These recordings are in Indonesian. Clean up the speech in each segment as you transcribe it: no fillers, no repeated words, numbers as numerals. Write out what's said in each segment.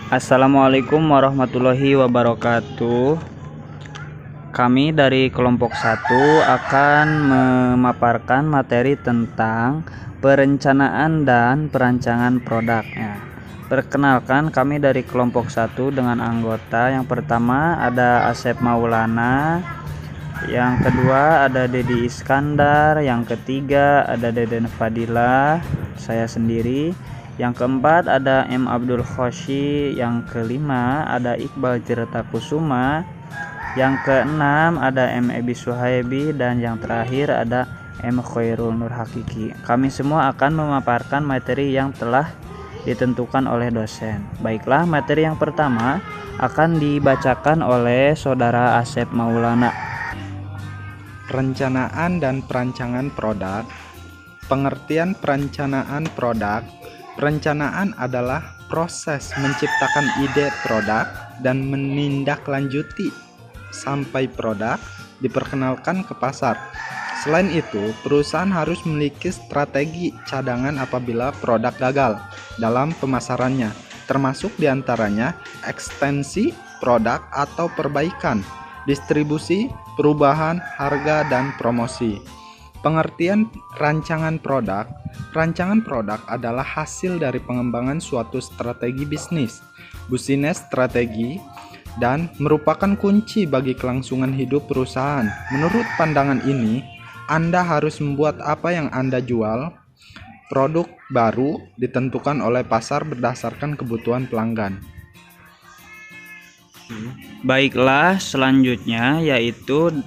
Assalamualaikum warahmatullahi wabarakatuh. Kami dari kelompok 1 akan memaparkan materi tentang perencanaan dan perancangan produknya. Perkenalkan, kami dari kelompok 1 dengan anggota. Yang pertama ada Asep Maulana, yang kedua ada Dedi Iskandar, yang ketiga ada Deden Fadila, saya sendiri. Yang keempat ada M. Abdul Khoshi, yang kelima ada Iqbal Tirta Kusuma, yang keenam ada M. Ebi Suhaibi, dan yang terakhir ada M. Khairul Nur Hakiki. Kami semua akan memaparkan materi yang telah ditentukan oleh dosen. Baiklah, materi yang pertama akan dibacakan oleh Saudara Asep Maulana. Perencanaan dan perancangan produk. Pengertian perencanaan produk. Perencanaan adalah proses menciptakan ide produk dan menindaklanjuti sampai produk diperkenalkan ke pasar. Selain itu, perusahaan harus memiliki strategi cadangan apabila produk gagal dalam pemasarannya, termasuk diantaranya ekstensi produk atau perbaikan, distribusi, perubahan harga, dan promosi. Pengertian rancangan produk. Rancangan produk adalah hasil dari pengembangan suatu strategi bisnis, strategi, dan merupakan kunci bagi kelangsungan hidup perusahaan. Menurut pandangan ini, Anda harus membuat apa yang Anda jual. Produk baru ditentukan oleh pasar berdasarkan kebutuhan pelanggan. Baiklah, selanjutnya yaitu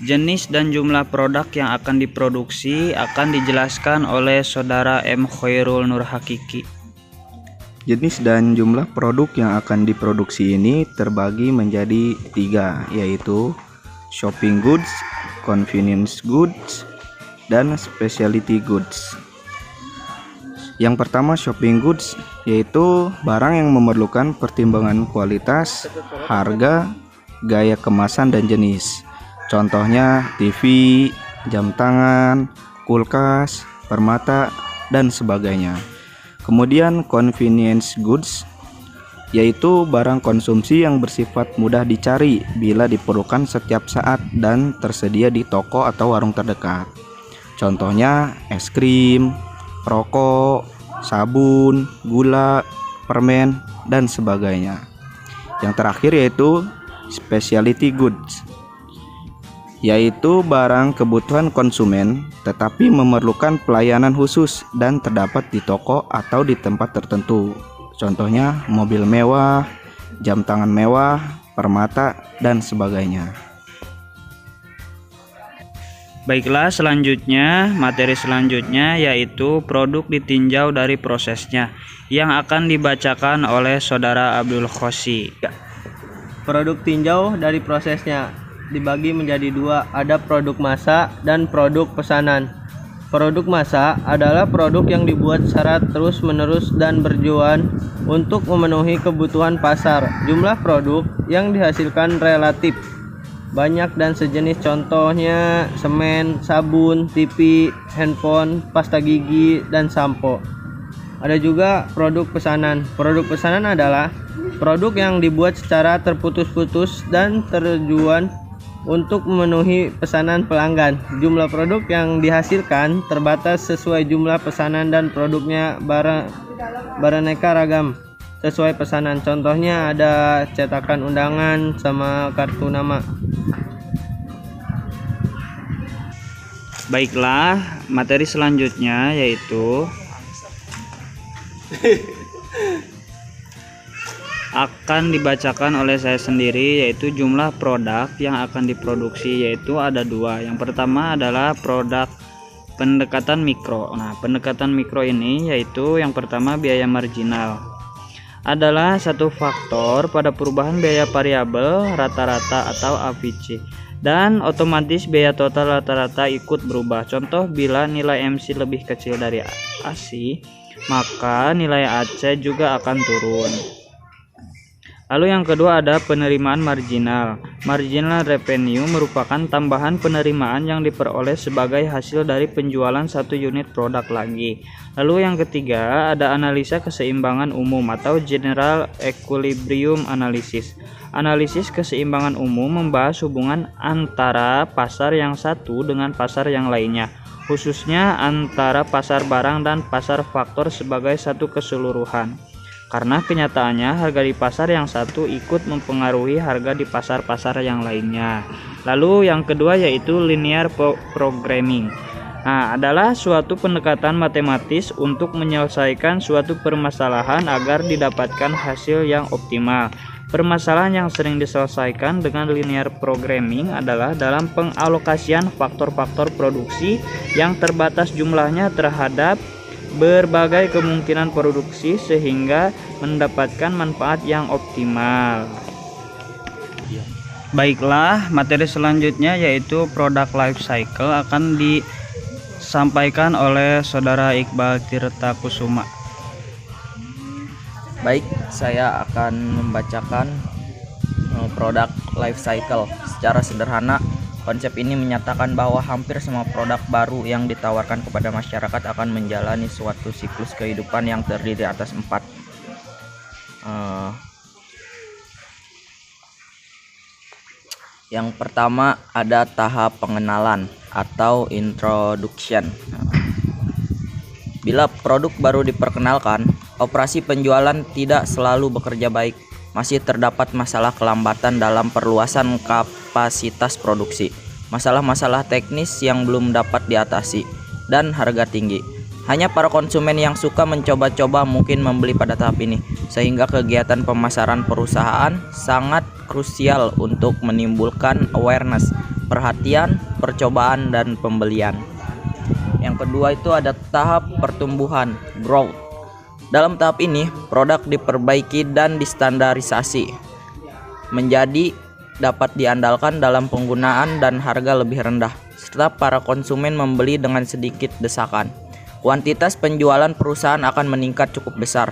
jenis dan jumlah produk yang akan diproduksi akan dijelaskan oleh Saudara M. Khairul Nur Hakiki. Jenis dan jumlah produk yang akan diproduksi ini terbagi menjadi 3, yaitu shopping goods, convenience goods, dan specialty goods. Yang pertama, shopping goods, yaitu barang yang memerlukan pertimbangan kualitas, harga, gaya kemasan, dan jenis. Contohnya TV, jam tangan, kulkas, permata, dan sebagainya. Kemudian convenience goods, yaitu barang konsumsi yang bersifat mudah dicari bila diperlukan setiap saat dan tersedia di toko atau warung terdekat. Contohnya es krim, rokok, sabun, gula, permen, dan sebagainya. Yang terakhir yaitu specialty goods, yaitu barang kebutuhan konsumen tetapi memerlukan pelayanan khusus dan terdapat di toko atau di tempat tertentu. Contohnya mobil mewah, jam tangan mewah, permata, dan sebagainya. Baiklah, selanjutnya materi selanjutnya yaitu produk ditinjau dari prosesnya, yang akan dibacakan oleh Saudara Abdul Khoshi. Produk tinjau dari prosesnya dibagi menjadi 2, ada produk massa dan produk pesanan. Produk massa adalah produk yang dibuat secara terus-menerus dan berjualan untuk memenuhi kebutuhan pasar. Jumlah produk yang dihasilkan relatif banyak dan sejenis, contohnya semen, sabun, TV, handphone, pasta gigi, dan sampo. Ada juga produk pesanan. Produk pesanan adalah produk yang dibuat secara terputus-putus dan terjual untuk memenuhi pesanan pelanggan. Jumlah produk yang dihasilkan terbatas sesuai jumlah pesanan dan produknya beraneka ragam sesuai pesanan. Contohnya ada cetakan undangan sama kartu nama. Baiklah, materi selanjutnya yaitu akan dibacakan oleh saya sendiri, yaitu jumlah produk yang akan diproduksi, yaitu ada 2. Yang pertama adalah produk pendekatan mikro. Nah, pendekatan mikro ini yaitu yang pertama biaya marginal adalah satu faktor pada perubahan biaya variabel rata-rata atau AVC, dan otomatis biaya total rata-rata ikut berubah. Contoh, bila nilai MC lebih kecil dari AC, maka nilai AC juga akan turun. Lalu yang kedua ada penerimaan marginal. Marginal revenue merupakan tambahan penerimaan yang diperoleh sebagai hasil dari penjualan satu unit produk lagi. Lalu yang ketiga ada analisa keseimbangan umum atau general equilibrium analysis. Analisis keseimbangan umum membahas hubungan antara pasar yang satu dengan pasar yang lainnya, khususnya antara pasar barang dan pasar faktor sebagai satu keseluruhan. Karena kenyataannya harga di pasar yang satu ikut mempengaruhi harga di pasar-pasar yang lainnya. Lalu yang kedua yaitu linear programming. Adalah suatu pendekatan matematis untuk menyelesaikan suatu permasalahan agar didapatkan hasil yang optimal. Permasalahan yang sering diselesaikan dengan linear programming adalah dalam pengalokasian faktor-faktor produksi yang terbatas jumlahnya terhadap berbagai kemungkinan produksi sehingga mendapatkan manfaat yang optimal. Baiklah, materi selanjutnya yaitu product life cycle akan disampaikan oleh Saudara Iqbal Tirta Kusuma. Baik, saya akan membacakan product life cycle. Secara sederhana, konsep ini menyatakan bahwa hampir semua produk baru yang ditawarkan kepada masyarakat akan menjalani suatu siklus kehidupan yang terdiri atas 4. Yang pertama ada tahap pengenalan atau introduction. Bila produk baru diperkenalkan, operasi penjualan tidak selalu bekerja baik. Masih terdapat masalah kelambatan dalam perluasan kapasitas produksi, masalah-masalah teknis yang belum dapat diatasi, dan harga tinggi. Hanya para konsumen yang suka mencoba-coba mungkin membeli pada tahap ini, sehingga kegiatan pemasaran perusahaan sangat krusial untuk menimbulkan awareness, perhatian, percobaan, dan pembelian. Yang kedua itu ada tahap pertumbuhan, growth. Dalam tahap ini, produk diperbaiki dan distandarisasi menjadi dapat diandalkan dalam penggunaan dan harga lebih rendah, serta para konsumen membeli dengan sedikit desakan. Kuantitas penjualan perusahaan akan meningkat cukup besar.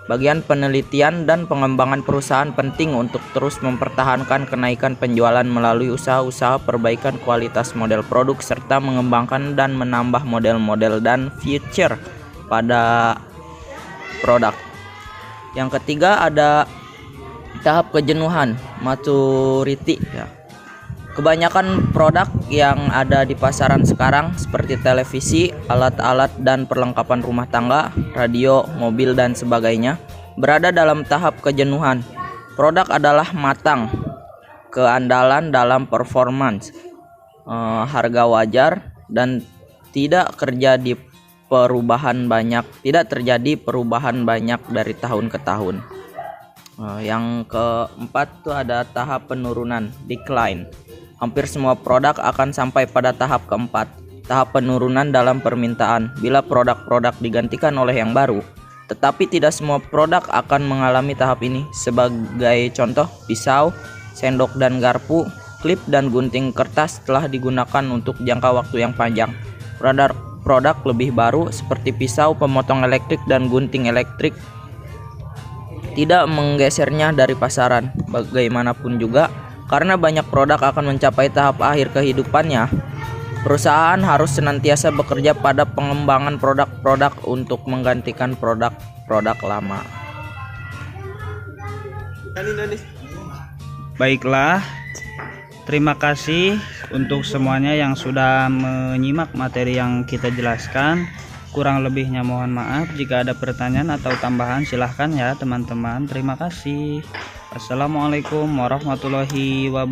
Bagian penelitian dan pengembangan perusahaan penting untuk terus mempertahankan kenaikan penjualan melalui usaha-usaha perbaikan kualitas model produk serta mengembangkan dan menambah model-model dan feature pada produk. Yang ketiga ada tahap kejenuhan, maturity ya. Kebanyakan produk yang ada di pasaran sekarang seperti televisi, alat-alat dan perlengkapan rumah tangga, radio, mobil dan sebagainya berada dalam tahap kejenuhan. Produk adalah matang, keandalan dalam performance, harga wajar dan tidak terjadi perubahan banyak dari tahun ke tahun. Yang keempat itu ada tahap penurunan, decline. Hampir semua produk akan sampai pada tahap keempat, tahap penurunan dalam permintaan bila produk-produk digantikan oleh yang baru. Tetapi tidak semua produk akan mengalami tahap ini. Sebagai contoh, pisau, sendok dan garpu, klip dan gunting kertas telah digunakan untuk jangka waktu yang panjang. Produk lebih baru seperti pisau, pemotong elektrik dan gunting elektrik tidak menggesernya dari pasaran. Bagaimanapun juga, karena banyak produk akan mencapai tahap akhir kehidupannya, perusahaan harus senantiasa bekerja pada pengembangan produk-produk untuk menggantikan produk-produk lama. Baiklah, terima kasih untuk semuanya yang sudah menyimak materi yang kita jelaskan. Kurang lebihnya mohon maaf. Jika ada pertanyaan atau tambahan silahkan ya teman-teman. Terima kasih. Assalamualaikum warahmatullahi wabarakatuh.